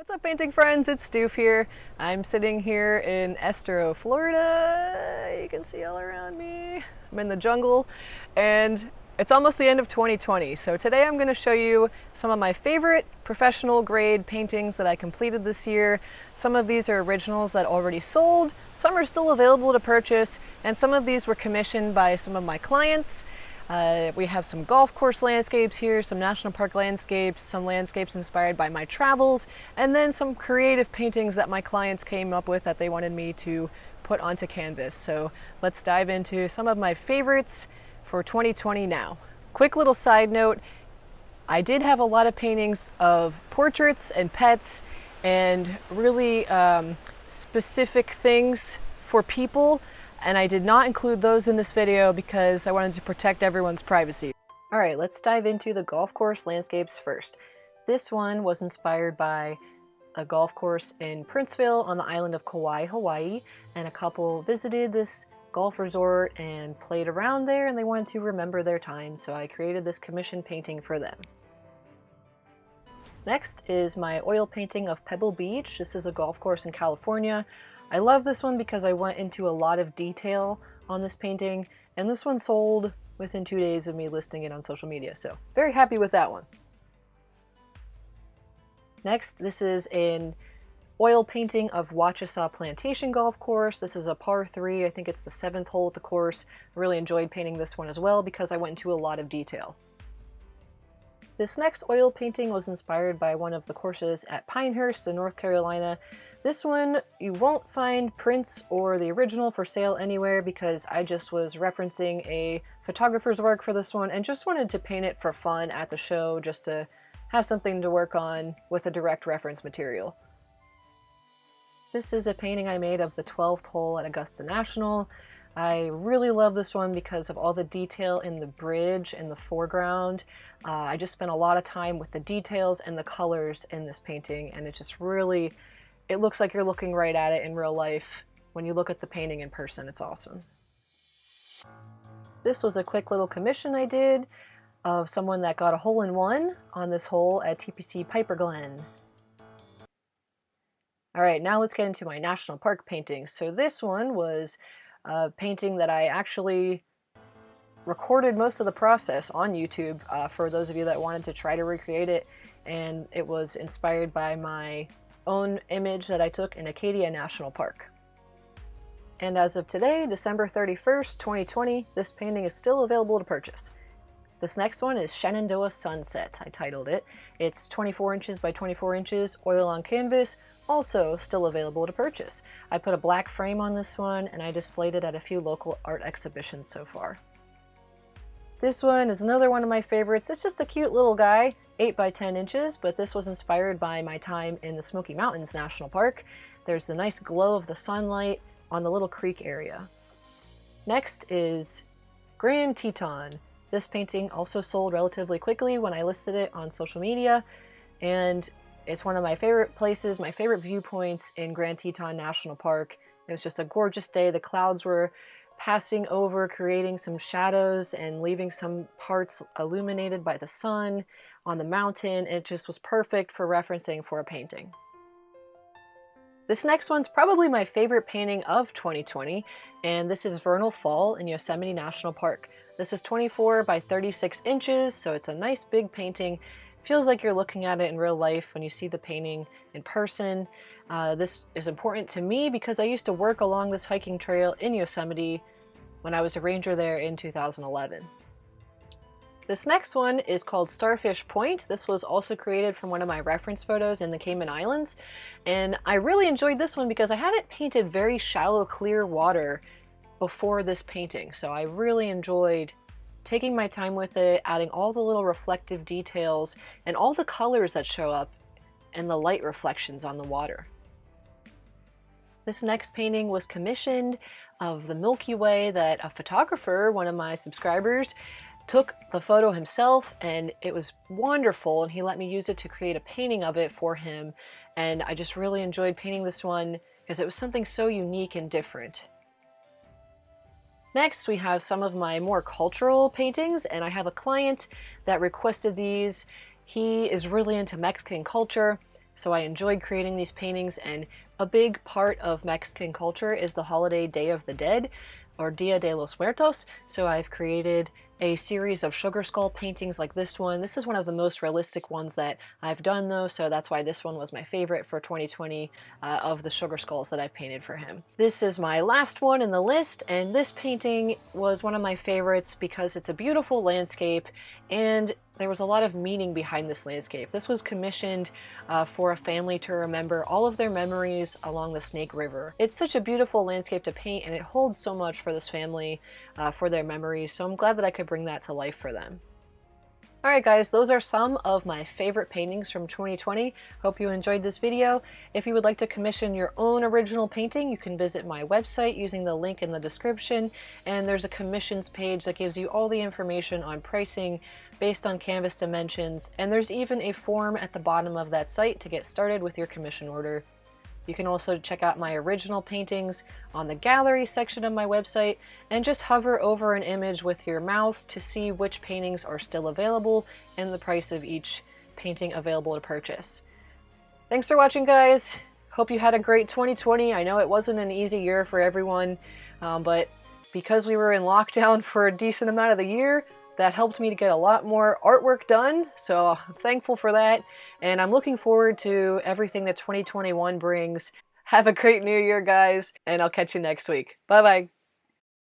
What's up, painting friends? It's Stoof here. I'm sitting here in Estero, Florida. You can see all around me. I'm in the jungle, and it's almost the end of 2020. So today I'm going to show you some of my favorite professional grade paintings that I completed this year. Some of these are originals that already sold, some are still available to purchase, and some of these were commissioned by some of my clients. We have some golf course landscapes here, some national park landscapes, some landscapes inspired by my travels, and then some creative paintings that my clients came up with that they wanted me to put onto canvas. So let's dive into some of my favorites for 2020 now. Quick little side note, I did have a lot of paintings of portraits and pets and really specific things for people, and I did not include those in this video because I wanted to protect everyone's privacy. All right, let's dive into the golf course landscapes first. This one was inspired by a golf course in Princeville on the island of Kauai, Hawaii, and a couple visited this golf resort and played around there, and they wanted to remember their time, so I created this commission painting for them. Next is my oil painting of Pebble Beach. This is a golf course in California. I love this one because I went into a lot of detail on this painting, and this one sold within 2 days of me listing it on social media, so very happy with that one. Next, this is an oil painting of Waukesha Plantation golf course. This is a par 3, I think it's the 7th hole at the course. I really enjoyed painting this one as well because I went into a lot of detail. This next oil painting was inspired by one of the courses at Pinehurst in North Carolina. This one, you won't find prints or the original for sale anywhere because I just was referencing a photographer's work for this one and just wanted to paint it for fun at the show, just to have something to work on with a direct reference material. This is a painting I made of the 12th hole at Augusta National. I really love this one because of all the detail in the bridge and the foreground. I just spent a lot of time with the details and the colors in this painting, and it just really, it looks like you're looking right at it in real life. When you look at the painting in person, it's awesome. This was a quick little commission I did of someone that got a hole-in-one on this hole at TPC Piper Glen. All right, now let's get into my national park paintings. So this one was a painting that I actually recorded most of the process on YouTube for those of you that wanted to try to recreate it, and it was inspired by my own image that I took in Acadia National Park. And as of today, December 31st, 2020, this painting is still available to purchase. This next one is Shenandoah Sunset, I titled it. It's 24 inches by 24 inches, oil on canvas, also still available to purchase. I put a black frame on this one and I displayed it at a few local art exhibitions so far. This one is another one of my favorites. It's just a cute little guy, 8 by 10 inches, but this was inspired by my time in the Smoky Mountains National Park. There's the nice glow of the sunlight on the little creek area. Next is Grand Teton. This painting also sold relatively quickly when I listed it on social media, and it's one of my favorite places, my favorite viewpoints in Grand Teton National Park. It was just a gorgeous day. The clouds were passing over, creating some shadows and leaving some parts illuminated by the sun on the mountain. It just was perfect for referencing for a painting. This next one's probably my favorite painting of 2020, and this is Vernal Fall in Yosemite National Park. This is 24 by 36 inches, so it's a nice big painting. Feels like you're looking at it in real life when you see the painting in person. This is important to me because I used to work along this hiking trail in Yosemite when I was a ranger there in 2011. This next one is called Starfish Point. This was also created from one of my reference photos in the Cayman Islands, and I really enjoyed this one because I haven't painted very shallow, clear water before this painting, so I really enjoyed taking my time with it, adding all the little reflective details and all the colors that show up and the light reflections on the water. This next painting was commissioned of the Milky Way that a photographer, one of my subscribers, took the photo himself, and it was wonderful, and he let me use it to create a painting of it for him, and I just really enjoyed painting this one because it was something so unique and different. Next, we have some of my more cultural paintings, and I have a client that requested these. He is really into Mexican culture, So I enjoyed creating these paintings, and a big part of Mexican culture is the holiday Day of the Dead, or Dia de los Muertos. So I've created a series of sugar skull paintings like this one. This is one of the most realistic ones that I've done though, so that's why this one was my favorite for 2020 of the sugar skulls that I've painted for him. This is my last one in the list, and this painting was one of my favorites because it's a beautiful landscape and there was a lot of meaning behind this landscape. This was commissioned for a family to remember all of their memories along the Snake River. It's such a beautiful landscape to paint, and it holds so much for this family, for their memories, so I'm glad that I could bring that to life for them. Alright guys, those are some of my favorite paintings from 2020. Hope you enjoyed this video. If you would like to commission your own original painting, you can visit my website using the link in the description, and there's a commissions page that gives you all the information on pricing based on canvas dimensions, and there's even a form at the bottom of that site to get started with your commission order. You can also check out my original paintings on the gallery section of my website, and just hover over an image with your mouse to see which paintings are still available and the price of each painting available to purchase. Thanks for watching, guys. Hope you had a great 2020. I know it wasn't an easy year for everyone, but because we were in lockdown for a decent amount of the year, that helped me to get a lot more artwork done, so I'm thankful for that, and I'm looking forward to everything that 2021 brings. Have a great new year, guys, and I'll catch you next week. Bye-bye.